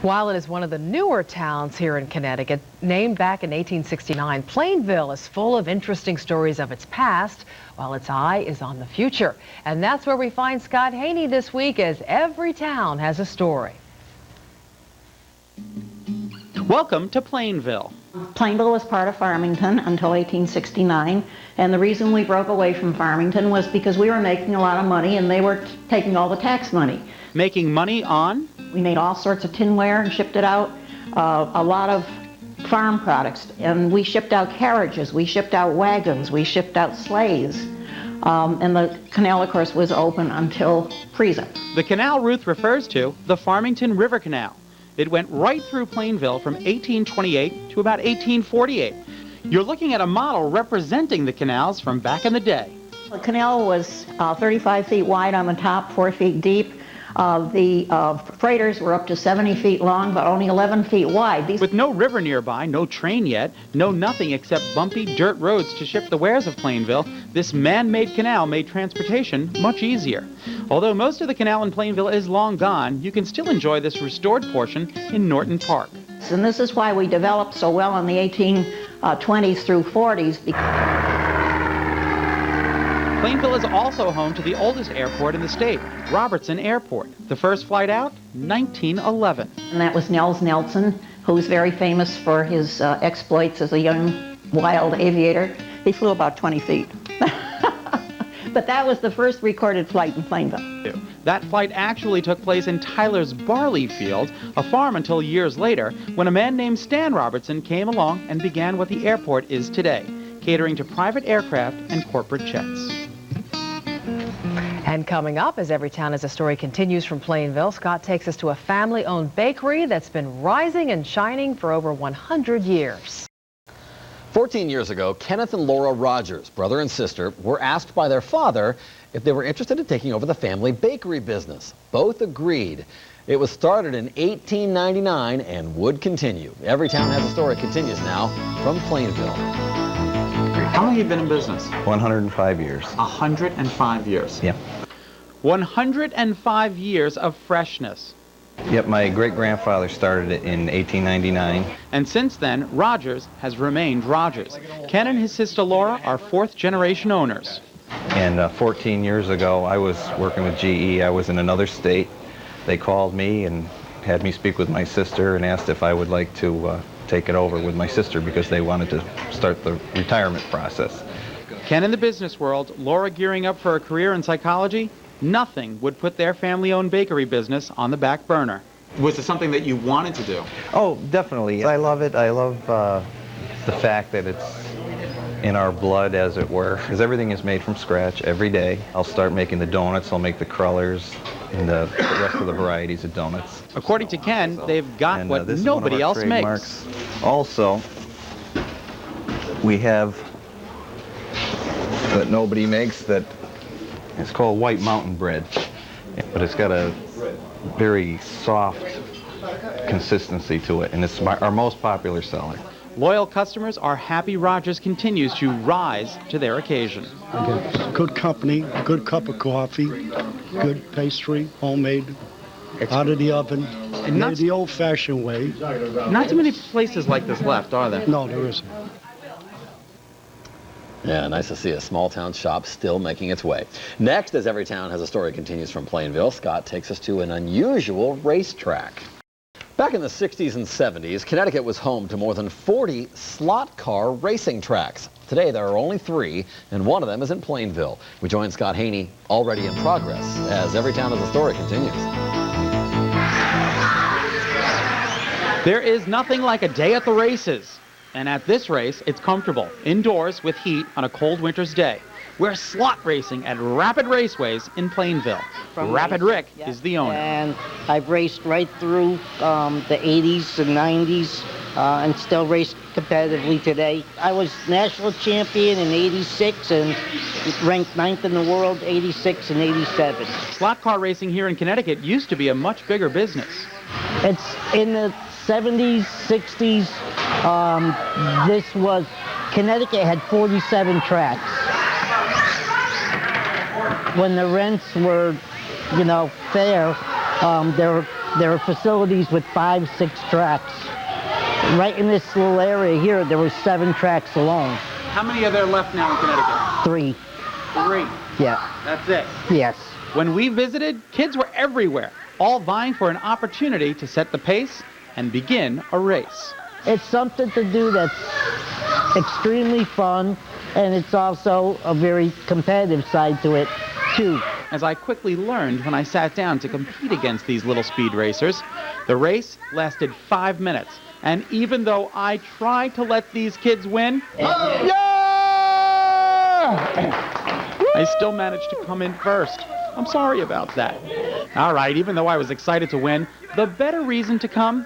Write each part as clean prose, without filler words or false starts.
While it is one of the newer towns here in Connecticut, named back in 1869, Plainville is full of interesting stories of its past, while its eye is on the future. And that's where we find Scot Haney this week, as every town has a story. Welcome to Plainville. Plainville was part of Farmington until 1869, and the reason we broke away from Farmington was because we were making a lot of money and they were taking all the tax money. Making money on? We made all sorts of tinware and shipped it out, a lot of farm products, and we shipped out carriages, we shipped out wagons, we shipped out sleighs, and the canal, of course, was open until freeze-up. The canal Ruth refers to, the Farmington River Canal. It went right through Plainville from 1828 to about 1848. You're looking at a model representing the canals from back in the day. The canal was 35 feet wide on the top, 4 feet deep. The freighters were up to 70 feet long, but only 11 feet wide. With no river nearby, no train yet, no nothing except bumpy dirt roads to ship the wares of Plainville, this man-made canal made transportation much easier. Although most of the canal in Plainville is long gone, you can still enjoy this restored portion in Norton Park. And this is why we developed so well in the 1820s through 40s. Plainville is also home to the oldest airport in the state, Robertson Airport. The first flight out, 1911. And that was Nels Nelson, who's very famous for his exploits as a young wild aviator. He flew about 20 feet. But that was the first recorded flight in Plainville. That flight actually took place in Tyler's barley field, a farm until years later, when a man named Stan Robertson came along and began what the airport is today, catering to private aircraft and corporate jets. And coming up, as every town has a story continues from Plainville, Scott takes us to a family-owned bakery that's been rising and shining for over 100 years. 14 years ago, Kenneth and Laura Rogers, brother and sister, were asked by their father if they were interested in taking over the family bakery business. Both agreed. It was started in 1899 and would continue. Every Town Has a Story continues now from Plainville. How long have you been in business? 105 years. 105 years. Yep. 105 years of freshness. Yep, my great-grandfather started it in 1899. And since then, Rogers has remained Rogers. Ken and his sister Laura are fourth-generation owners. And 14 years ago, I was working with GE. I was in another state. They called me and had me speak with my sister and asked if I would like to take it over with my sister because they wanted to start the retirement process. Ken in the business world, Laura gearing up for a career in psychology. Nothing would put their family-owned bakery business on the back burner. Was it something that you wanted to do? Oh, definitely. I love it. I love the fact that it's in our blood, as it were, because everything is made from scratch every day. I'll start making the donuts. I'll make the crullers and the rest of the varieties of donuts. According to Ken, they've got what nobody else makes. Also, we have that nobody makes that it's called White Mountain bread, but it's got a very soft consistency to it, and it's our most popular seller. Loyal customers are happy Rogers continues to rise to their occasion. Good company, good cup of coffee, good pastry, homemade, out of the oven, and not the old-fashioned way. Not too many places like this left, are there? No, there isn't. Yeah, nice to see a small-town shop still making its way. Next, as Every Town Has a Story continues from Plainville, Scott takes us to an unusual racetrack. Back in the 60s and 70s, Connecticut was home to more than 40 slot car racing tracks. Today, there are only 3, and one of them is in Plainville. We join Scot Haney, already in progress, as Every Town Has a Story continues. There is nothing like a day at the races. And at this race, it's comfortable, indoors with heat on a cold winter's day. We're slot racing at Rapid Raceways in Plainville. Rapid Rick is the owner. And I've raced right through the 80s and 90s and still race competitively today. I was national champion in 86 and ranked 9th in the world 86 and 87. Slot car racing here in Connecticut used to be a much bigger business. It's in the 70s, 60s. Connecticut had 47 tracks. When the rents were, fair, there were there are facilities with 5, 6 tracks. Right in this little area here, there were 7 tracks alone. How many are there left now in Connecticut? 3. 3. Yeah. That's it. Yes. When we visited, kids were everywhere, all vying for an opportunity to set the pace and begin a race. It's something to do that's extremely fun, and it's also a very competitive side to it, too. As I quickly learned when I sat down to compete against these little speed racers, the race lasted 5 minutes. And even though I tried to let these kids win, I still managed to come in first. I'm sorry about that. All right, even though I was excited to win, the better reason to come.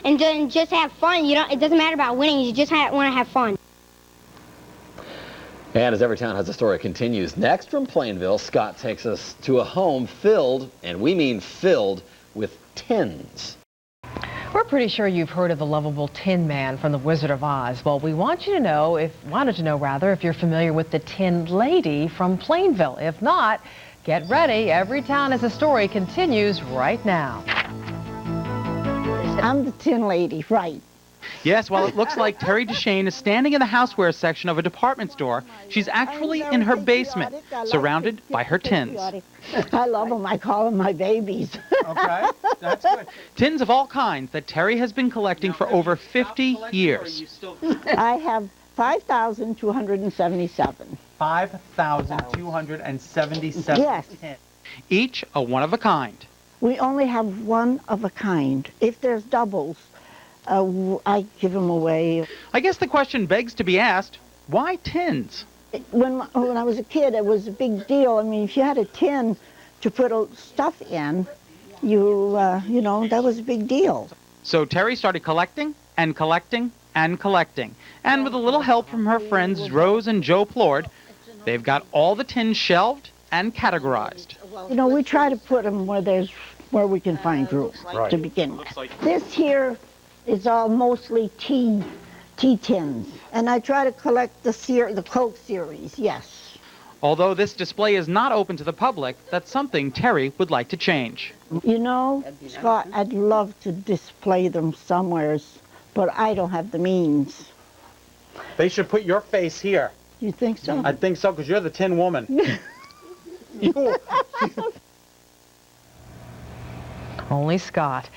And just have fun. It doesn't matter about winning. You just want to have fun. And as every town has a story continues, next from Plainville, Scott takes us to a home filled, and we mean filled, with tins. We're pretty sure you've heard of the lovable Tin Man from The Wizard of Oz. Well, we wanted to know if you're familiar with the Tin Lady from Plainville. If not, get ready. Every Town Has a Story continues right now. I'm the Tin Lady, right. Yes, while it looks like Terry DeShane is standing in the houseware section of a department store, she's actually in her basement, surrounded by her tins. I love them. I call them my babies. Okay, that's good. Tins of all kinds that Terry has been collecting for over 50 years. I have 5,277. 5,277 Yes. tins. Each a one-of-a-kind. We only have one of a kind. If there's doubles, I give them away. I guess the question begs to be asked, why tins? When I was a kid, it was a big deal. I mean, if you had a tin to put stuff in, that was a big deal. So Terry started collecting and collecting and collecting. And with a little help from her friends Rose and Joe Plord, they've got all the tins shelved and categorized. We try to put them where we can find group to begin with. This here is all mostly tea tins. And I try to collect the Coke series, yes. Although this display is not open to the public, that's something Terry would like to change. Scott, I'd love to display them somewheres, but I don't have the means. They should put your face here. You think so? I think so, because you're the Tin Woman. Only Scott.